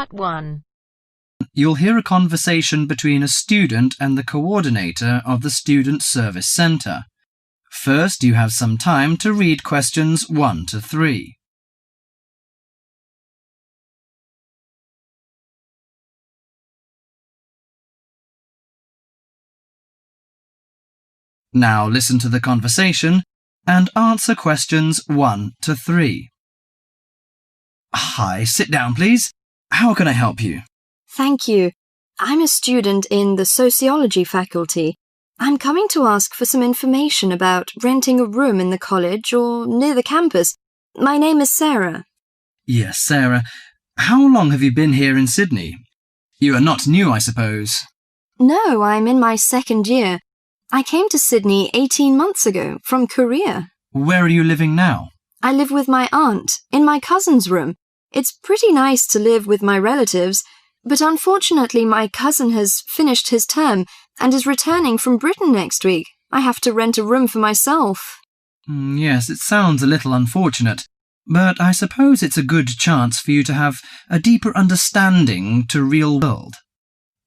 Part 1. You'll hear a conversation between a student and the coordinator of the Student Service Centre. First, you have some time to read questions 1 to 3. Now listen to the conversation and answer questions 1 to 3. Hi, sit down, please. How can I help you? Thank you. I'm a student in the sociology faculty. I'm coming to ask for some information about renting a room in the college or near the campus. My name is Sarah. Yes, Sarah. How long have you been here in Sydney? You are not new, I suppose. No, I'm in my second year. I came to Sydney 18 months ago from Korea. Where are you living now? I live with my aunt in my cousin's room. It's pretty nice to live with my relatives, but unfortunately my cousin has finished his term and is returning from Britain next week. I have to rent a room for myself. Yes, it sounds a little unfortunate, but I suppose it's a good chance for you to have a deeper understanding to real world.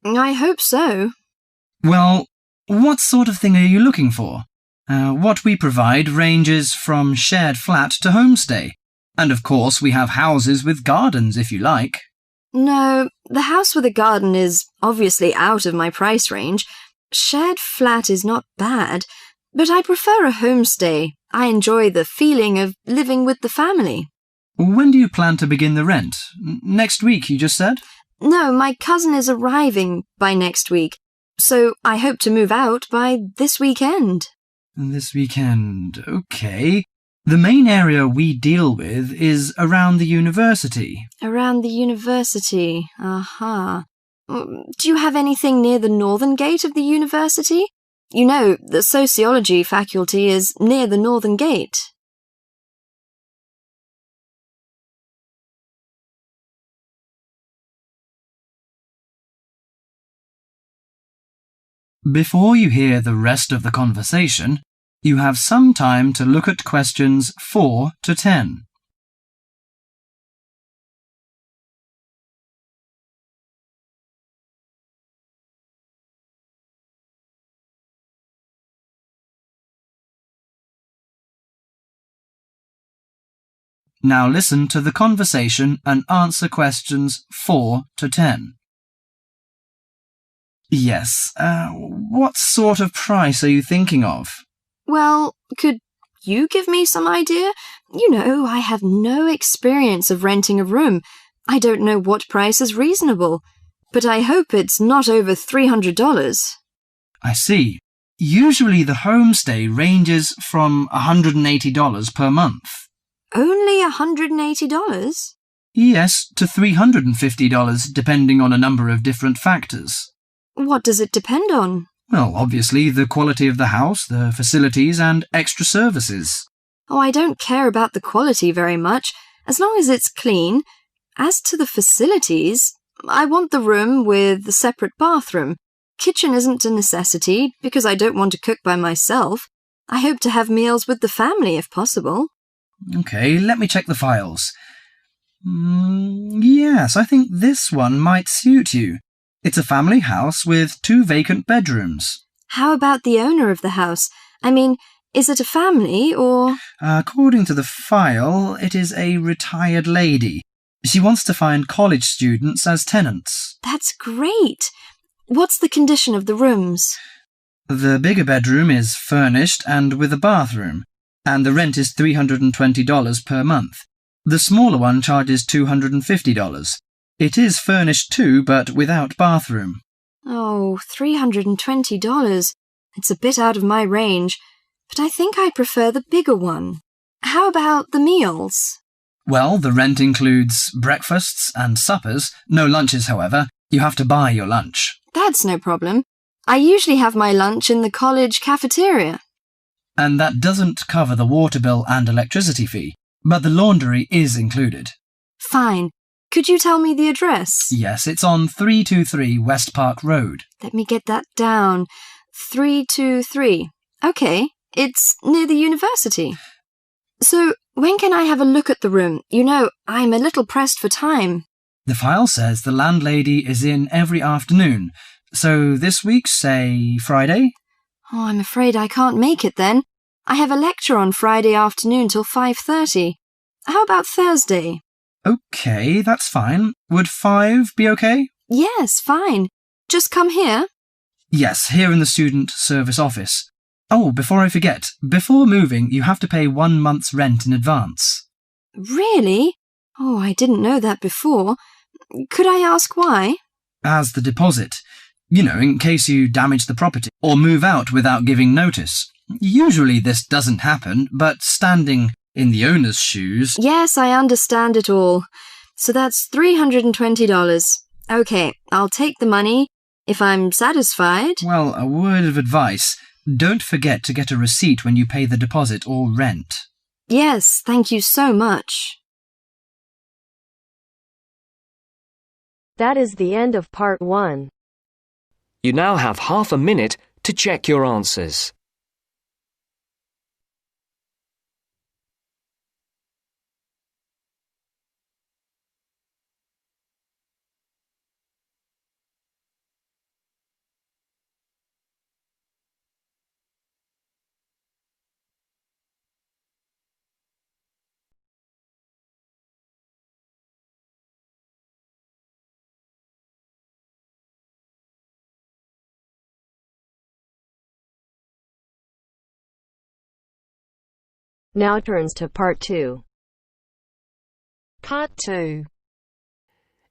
I hope so. Well, what sort of thing are you looking for? What we provide ranges from shared flat to homestay. And of course we have houses with gardens if you like. No, the house with a garden is obviously out of my price range. Shared flat is not bad, but I prefer a homestay. I enjoy the feeling of living with the family. When do you plan to begin the rent? Next week, you just said? No, my cousin is arriving by next week, so I hope to move out by this weekend. This weekend, okay. The main area we deal with is around the university. Around the university, aha. Do you have anything near the northern gate of the university? You know, the sociology faculty is near the northern gate. Before you hear the rest of the conversation, you have some time to look at questions 4 to 10. Now listen to the conversation and answer questions 4 to 10. Yes, what sort of price are you thinking of? Well, could you give me some idea? You know, I have no experience of renting a room. I don't know what price is reasonable, but I hope it's not over $300. I see. Usually the homestay ranges from $180 per month. Only $180? Yes, to $350 depending on a number of different factors. What does it depend on? Well, obviously the quality of the house, the facilities and extra services. Oh, I don't care about the quality very much, as long as it's clean. As to the facilities, I want the room with a separate bathroom. Kitchen isn't a necessity, because I don't want to cook by myself. I hope to have meals with the family if possible. Okay, let me check the files. Yes, I think this one might suit you. It's a family house with 2 vacant bedrooms. How about the owner of the house? I mean, is it a family or... According to the file, it is a retired lady. She wants to find college students as tenants. That's great. What's the condition of the rooms? The bigger bedroom is furnished and with a bathroom, and the rent is $320 per month. The smaller one charges $250. It is furnished too, but without bathroom. Oh, $320. It's a bit out of my range, but I think I prefer the bigger one. How about the meals? Well, the rent includes breakfasts and suppers. No lunches, however. You have to buy your lunch. That's no problem. I usually have my lunch in the college cafeteria. And that doesn't cover the water bill and electricity fee, but the laundry is included. Fine. Could you tell me the address? Yes, it's on 323 West Park Road. Let me get that down. 323. Okay, it's near the university. So, when can I have a look at the room? You know, I'm a little pressed for time. The file says the landlady is in every afternoon. So this week, say Friday? Oh, I'm afraid I can't make it then. I have a lecture on Friday afternoon till 5:30. How about Thursday? OK, that's fine. Would 5 be OK? Yes, fine. Just come here. Yes, here in the student service office. Oh, before I forget, before moving, you have to pay 1 month's rent in advance. Really? Oh, I didn't know that before. Could I ask why? As the deposit. You know, in case you damage the property or move out without giving notice. Usually this doesn't happen, but standing in the owner's shoes... Yes, I understand it all. So that's $320. OK, I'll take the money if I'm satisfied. Well, a word of advice. Don't forget to get a receipt when you pay the deposit or rent. Yes, thank you so much. That is the end of part 1. You now have half a minute to check your answers. Now turns to part 2. Part 2.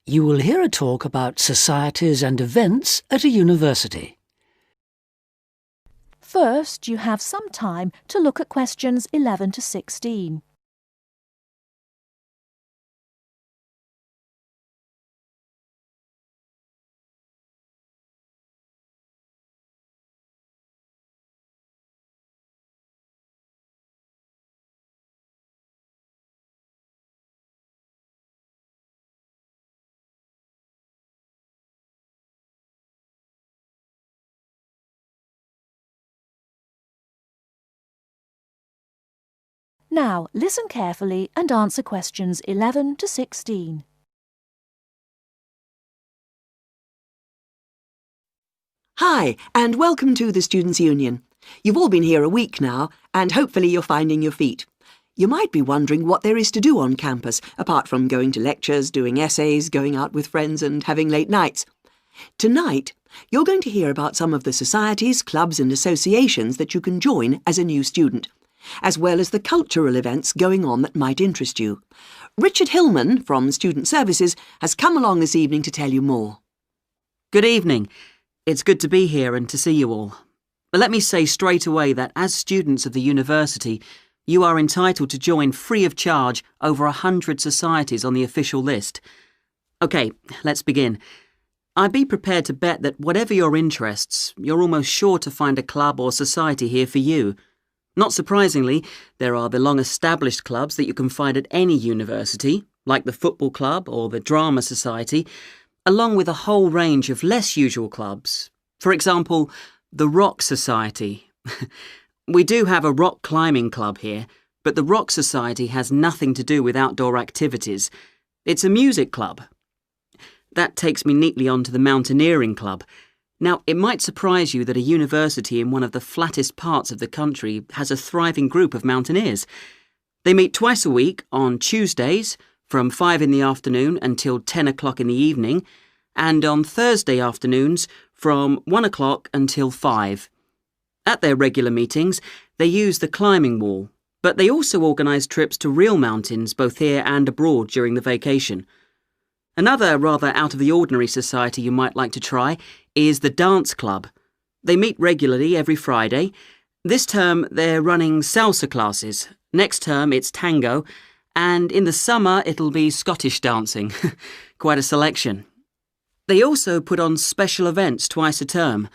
You will hear a talk about societies and events at a university. First, you have some time to look at questions 11 to 16. Now, listen carefully and answer questions 11 to 16. Hi, and welcome to the Students' Union. You've all been here a week now, and hopefully you're finding your feet. You might be wondering what there is to do on campus, apart from going to lectures, doing essays, going out with friends and having late nights. Tonight, you're going to hear about some of the societies, clubs and associations that you can join as a new student, as well as the cultural events going on that might interest you. Richard Hillman from Student Services has come along this evening to tell you more. Good evening. It's good to be here and to see you all. But let me say straight away that as students of the university, you are entitled to join free of charge over 100 societies on the official list. OK, let's begin. I'd be prepared to bet that whatever your interests, you're almost sure to find a club or society here for you. Not surprisingly, there are the long-established clubs that you can find at any university, like the football club or the drama society, along with a whole range of less usual clubs. For example, the Rock Society. We do have a rock climbing club here, but the Rock Society has nothing to do with outdoor activities. It's a music club. That takes me neatly on to the Mountaineering Club. Now, it might surprise you that a university in one of the flattest parts of the country has a thriving group of mountaineers. They meet twice a week on Tuesdays from 5 in the afternoon until 10 o'clock in the evening, and on Thursday afternoons from 1 o'clock until 5. At their regular meetings, they use the climbing wall, but they also organise trips to real mountains both here and abroad during the vacation. Another rather out-of-the-ordinary society you might like to try is the Dance Club. They meet regularly every Friday. This term they're running salsa classes. Next term it's tango. And in the summer it'll be Scottish dancing. Quite a selection. They also put on special events twice a term,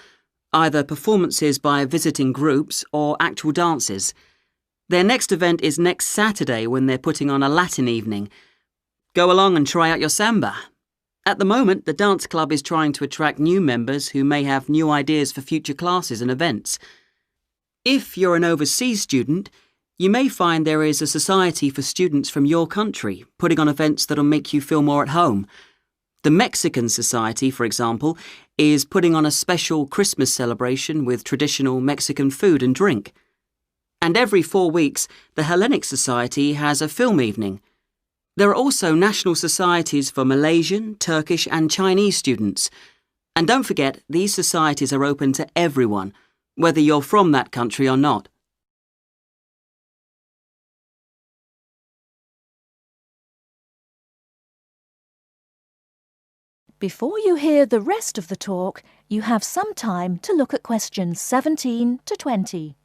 either performances by visiting groups or actual dances. Their next event is next Saturday when they're putting on a Latin evening. Go along and try out your samba. At the moment, the dance club is trying to attract new members who may have new ideas for future classes and events. If you're an overseas student, you may find there is a society for students from your country putting on events that'll make you feel more at home. The Mexican Society, for example, is putting on a special Christmas celebration with traditional Mexican food and drink. And every 4 weeks, the Hellenic Society has a film evening. There are also national societies for Malaysian, Turkish and Chinese students. And don't forget, these societies are open to everyone, whether you're from that country or not. Before you hear the rest of the talk, you have some time to look at questions 17 to 20.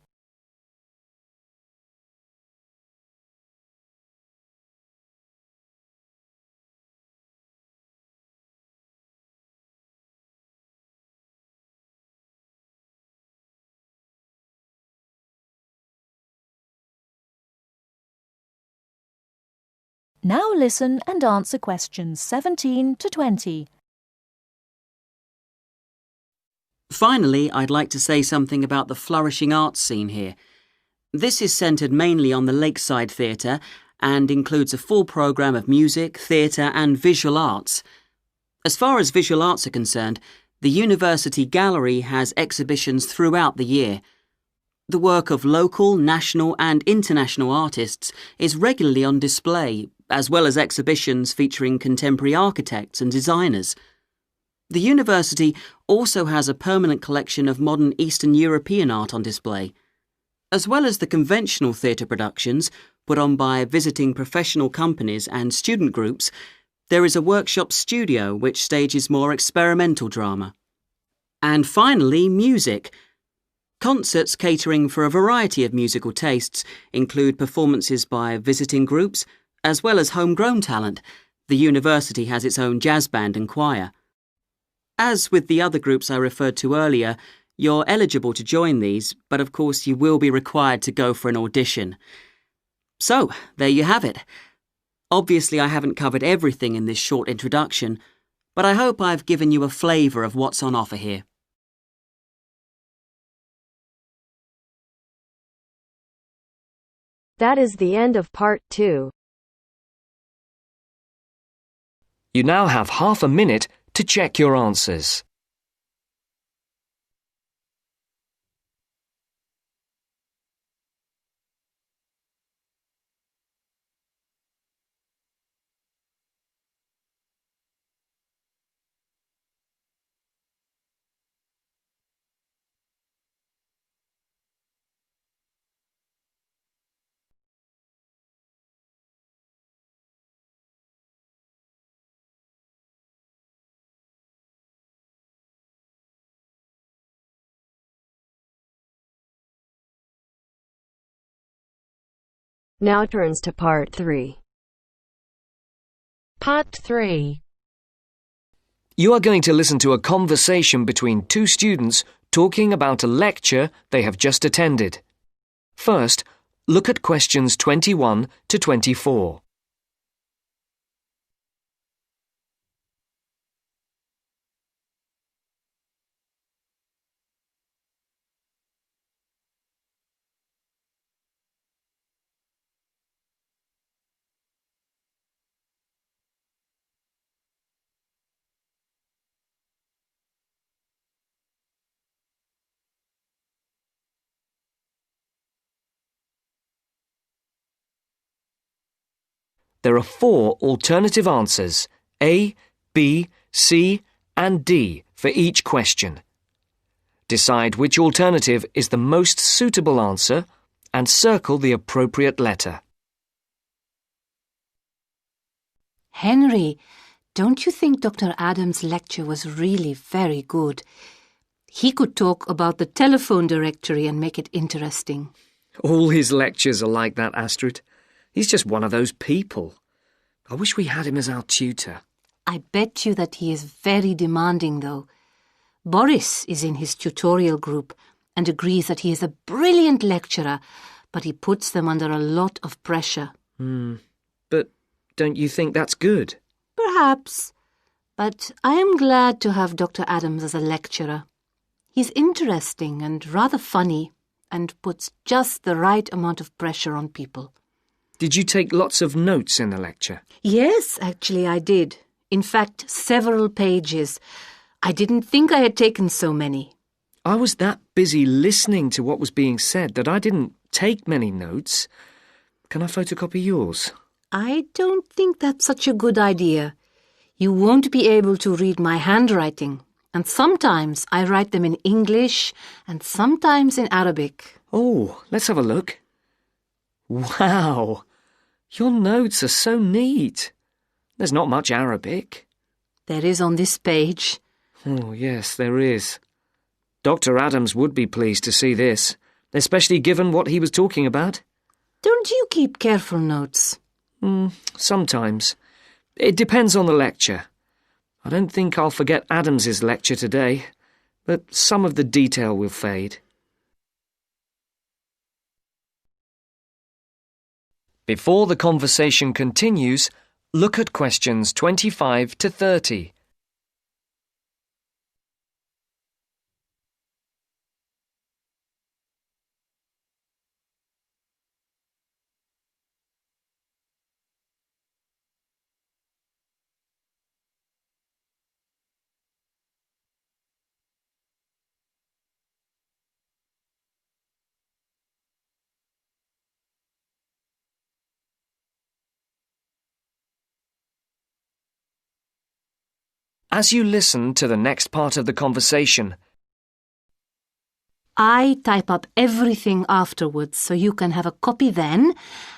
Now listen and answer questions 17 to 20. Finally, I'd like to say something about the flourishing arts scene here. This is centred mainly on the Lakeside Theatre and includes a full programme of music, theatre and visual arts. As far as visual arts are concerned, the University Gallery has exhibitions throughout the year. The work of local, national and international artists is regularly on display, as well as exhibitions featuring contemporary architects and designers. The university also has a permanent collection of modern Eastern European art on display. As well as the conventional theatre productions put on by visiting professional companies and student groups, there is a workshop studio which stages more experimental drama. And finally, music. Concerts catering for a variety of musical tastes include performances by visiting groups, as well as homegrown talent. The university has its own jazz band and choir. As with the other groups I referred to earlier, you're eligible to join these, but of course you will be required to go for an audition. So, there you have it. Obviously I haven't covered everything in this short introduction, but I hope I've given you a flavour of what's on offer here. That is the end of part 2. You now have half a minute to check your answers. Now turns to part 3. Part 3. You are going to listen to a conversation between two students talking about a lecture they have just attended. First, look at questions 21 to 24. There are 4 alternative answers, A, B, C, and D, for each question. Decide which alternative is the most suitable answer and circle the appropriate letter. Henry, don't you think Dr. Adams' lecture was really very good? He could talk about the telephone directory and make it interesting. All his lectures are like that, Astrid. He's just one of those people. I wish we had him as our tutor. I bet you that he is very demanding, though. Boris is in his tutorial group and agrees that he is a brilliant lecturer, but he puts them under a lot of pressure. But don't you think that's good? Perhaps. But I am glad to have Dr. Adams as a lecturer. He's interesting and rather funny and puts just the right amount of pressure on people. Did you take lots of notes in the lecture? Yes, actually I did. In fact, several pages. I didn't think I had taken so many. I was that busy listening to what was being said that I didn't take many notes. Can I photocopy yours? I don't think that's such a good idea. You won't be able to read my handwriting, and sometimes I write them in English and sometimes in Arabic. Oh, let's have a look. Wow, your notes are so neat. There's not much Arabic. There is on this page. Oh, yes, there is. Dr. Adams would be pleased to see this, especially given what he was talking about. Don't you keep careful notes? Sometimes. It depends on the lecture. I don't think I'll forget Adams's lecture today, but some of the detail will fade. Before the conversation continues, look at questions 25 to 30. As you listen to the next part of the conversation, I type up everything afterwards so you can have a copy then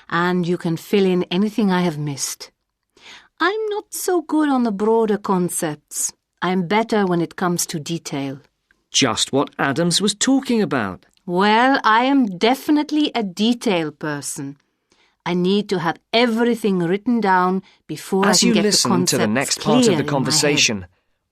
and you can fill in anything I have missed. I'm not so good on the broader concepts. I'm better when it comes to detail. just what Adams was talking about. Well, I am definitely a detail person. I need to have everything written down before I As can you get the listen concepts to the next part clear of the in my conversation,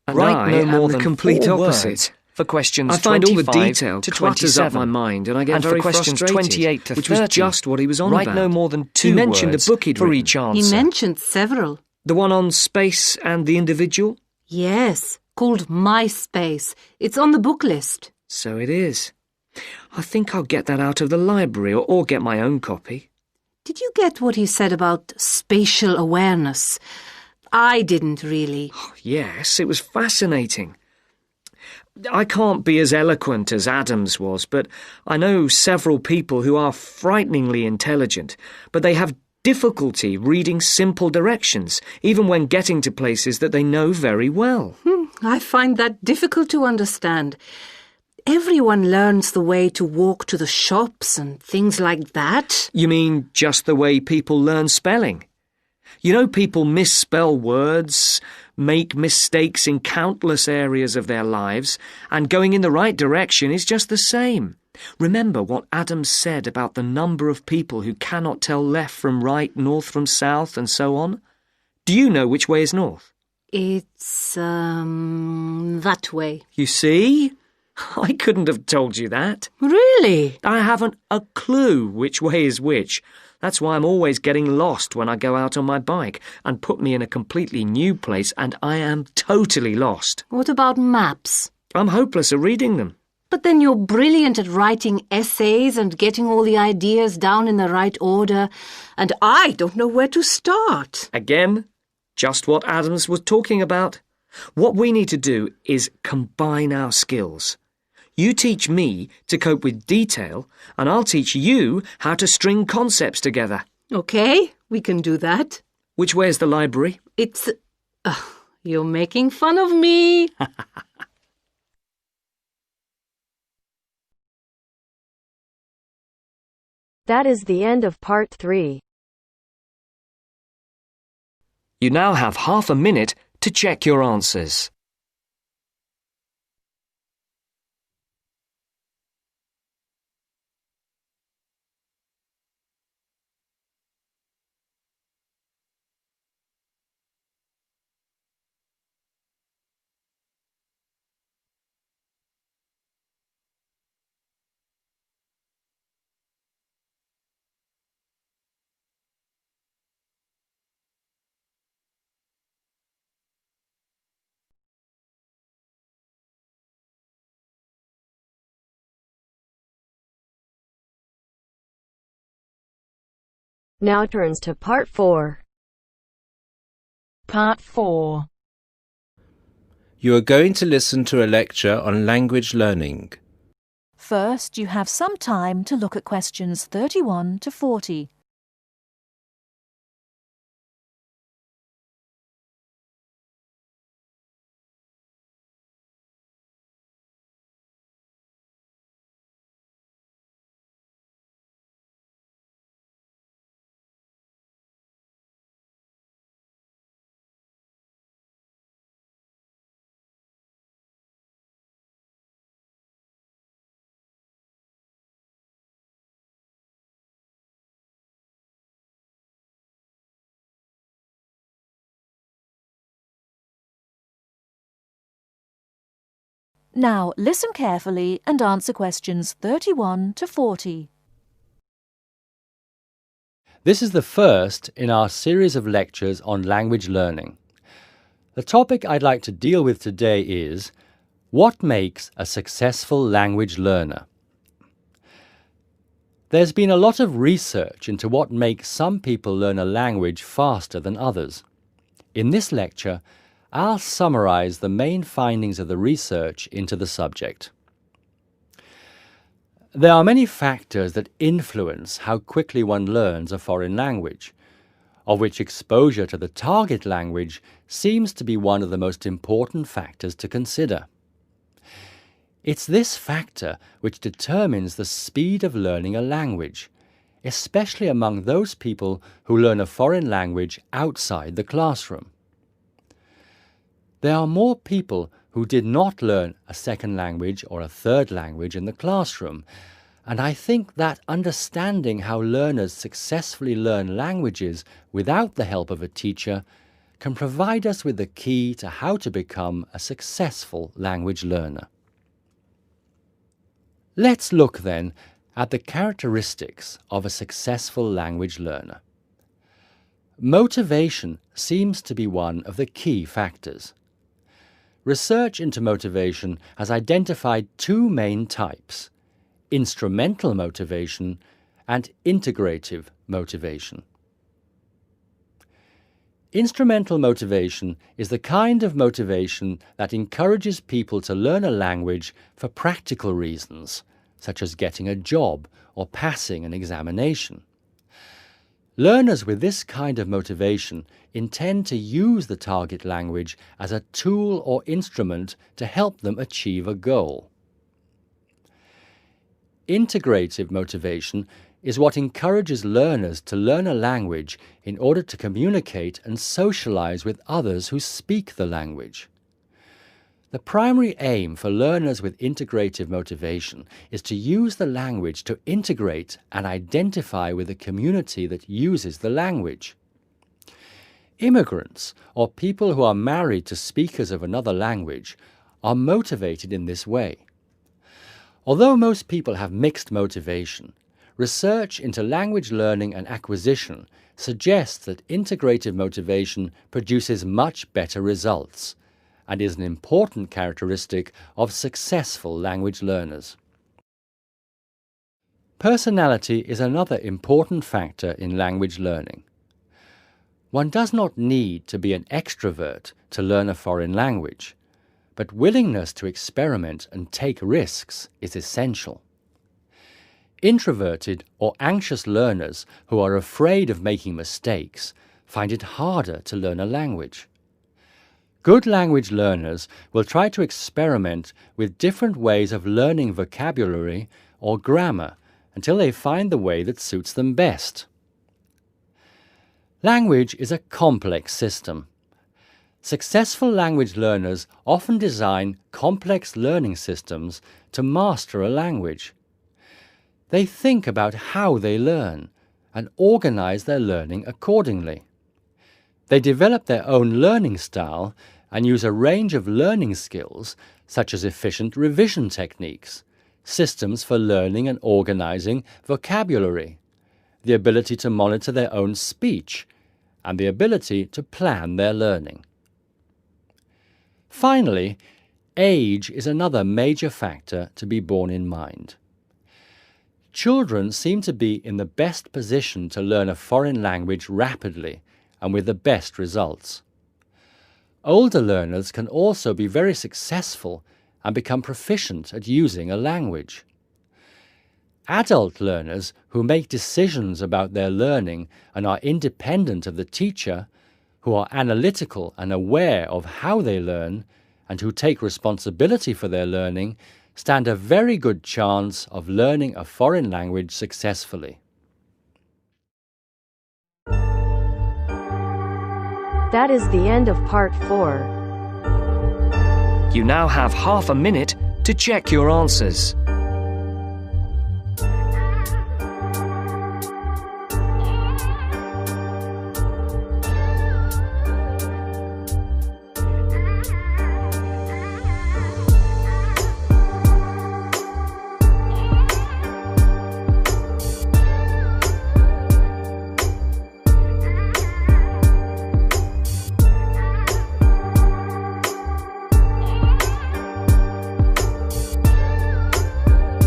head. write no more than complete 4 opposite. words for questions I find all the 25 detail to clutters up 27, my mind, and I get and very for questions frustrated, 28 to which 30, was just what he was on write about. no more than 2 He mentioned words a book he'd for written. each answer. He mentioned several. The one on space and the individual? Yes, called MySpace. It's on the book list. So it is. I think I'll get that out of the library or get my own copy. Did you get what he said about spatial awareness? I didn't really. Yes, it was fascinating. I can't be as eloquent as Adams was, but I know several people who are frighteningly intelligent, but they have difficulty reading simple directions, even when getting to places that they know very well. I find that difficult to understand. Everyone learns the way to walk to the shops and things like that. You mean just the way people learn spelling? You know, people misspell words, make mistakes in countless areas of their lives, and going in the right direction is just the same. Remember what Adams said about the number of people who cannot tell left from right, north from south, and so on? Do you know which way is north? It's, that way. You see? I couldn't have told you that. Really? I haven't a clue which way is which. That's why I'm always getting lost when I go out on my bike, and put me in a completely new place and I am totally lost. What about maps? I'm hopeless at reading them. But then you're brilliant at writing essays and getting all the ideas down in the right order, and I don't know where to start. Again, just what Adams was talking about. What we need to do is combine our skills. You teach me to cope with detail, and I'll teach you how to string concepts together. Okay, we can do that. Which way is the library? It's... you're making fun of me. That is the end of part 3. You now have half a minute to check your answers. Now turns to part 4. Part 4. You are going to listen to a lecture on language learning. First, you have some time to look at questions 31 to 40. Now, listen carefully and answer questions 31 to 40. This is the first in our series of lectures on language learning. The topic I'd like to deal with today is what makes a successful language learner? There's been a lot of research into what makes some people learn a language faster than others. In this lecture, I'll summarize the main findings of the research into the subject. There are many factors that influence how quickly one learns a foreign language, of which exposure to the target language seems to be one of the most important factors to consider. It's this factor which determines the speed of learning a language, especially among those people who learn a foreign language outside the classroom. There are more people who did not learn a second language or a third language in the classroom, and I think that understanding how learners successfully learn languages without the help of a teacher can provide us with the key to how to become a successful language learner. Let's look then at the characteristics of a successful language learner. Motivation seems to be one of the key factors. Research into motivation has identified two main types: instrumental motivation and integrative motivation. Instrumental motivation is the kind of motivation that encourages people to learn a language for practical reasons, such as getting a job or passing an examination. Learners with this kind of motivation intend to use the target language as a tool or instrument to help them achieve a goal. Integrative motivation is what encourages learners to learn a language in order to communicate and socialize with others who speak the language. The primary aim for learners with integrative motivation is to use the language to integrate and identify with the community that uses the language. Immigrants, or people who are married to speakers of another language, are motivated in this way. Although most people have mixed motivation, research into language learning and acquisition suggests that integrative motivation produces much better results and is an important characteristic of successful language learners. Personality is another important factor in language learning. One does not need to be an extrovert to learn a foreign language, but willingness to experiment and take risks is essential. Introverted or anxious learners who are afraid of making mistakes find it harder to learn a language. Good language learners will try to experiment with different ways of learning vocabulary or grammar until they find the way that suits them best. Language is a complex system. Successful language learners often design complex learning systems to master a language. They think about how they learn and organize their learning accordingly. They develop their own learning style and use a range of learning skills such as efficient revision techniques, systems for learning and organizing vocabulary, the ability to monitor their own speech, and the ability to plan their learning. Finally, age is another major factor to be borne in mind. Children seem to be in the best position to learn a foreign language rapidly and with the best results. Older learners can also be very successful and become proficient at using a language. Adult learners who make decisions about their learning and are independent of the teacher, who are analytical and aware of how they learn, and who take responsibility for their learning, stand a very good chance of learning a foreign language successfully. That is the end of part 4. You now have half a minute to check your answers.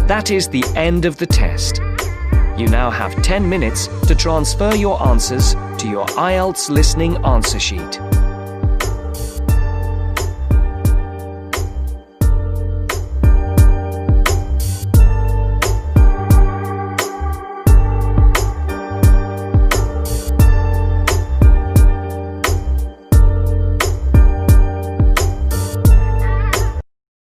That is the end of the test. You now have 10 minutes to transfer your answers to your Ielts listening answer sheet.